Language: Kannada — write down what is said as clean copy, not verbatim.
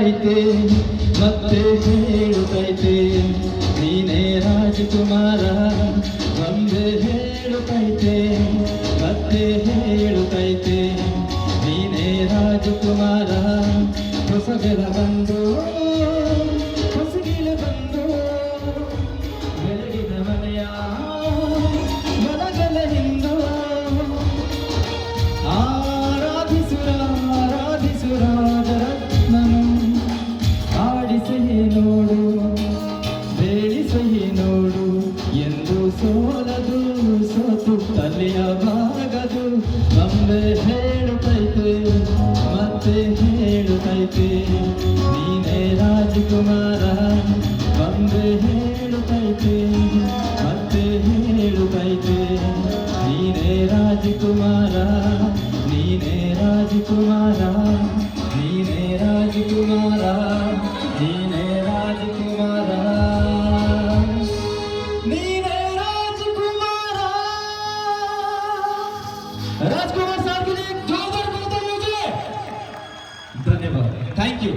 ಹೇಳುತ್ತೈತೆ ಮತ್ತೆ ಹೇಳುತ್ತೈತೆ ನೀನೇ ರಾಜಕುಮಾರ ಒಂದೇ ಹೇಳುತ್ತೈತೆ ಮತ್ತೆ ಹೇಳುತ್ತೈತೆ ನೀನೇ ರಾಜಕುಮಾರ ಹೊಸಗೆಲ ಬಂದು ಹೊಸಗಿಲ ಬಂದು ಬೆಳಗಿನ ಮನೆಯ ಮನಗಲ ಹಿಂದು ರಾಜರತ್ನನು ಆಡಿಸೆಯೇ ನೋಡು ಬೇಡಿಸೆಯೇ ನೋಡು ಎಂದು ಸೋಲದು ಸೋತು ತಲೆಯವಾಗದು ಒಮ್ಮೆ ಹೇಳುತ್ತೈತೆ ಮತ್ತೆ ಹೇಳುತ್ತೈತೆ ನೀನೇ ರಾಜಕುಮಾರ ಒಮ್ಮೆ ಹೇಳುತ್ತೈತೆ ಮತ್ತೆ ಹೇಳುತ್ತೈತೆ ನೀನೇ ರಾಜಕುಮಾರ ನೀನೇ ರಾಜಕುಮಾರ ನೀನೇ ರಾಜಕುಮಾರ ನೀನೇ ರಾಜಕುಮಾರ ನೀನೇ राजकुमार साहब के लिए एक जोरदार तालियां दीजिए। धन्यवाद, थैंक यू।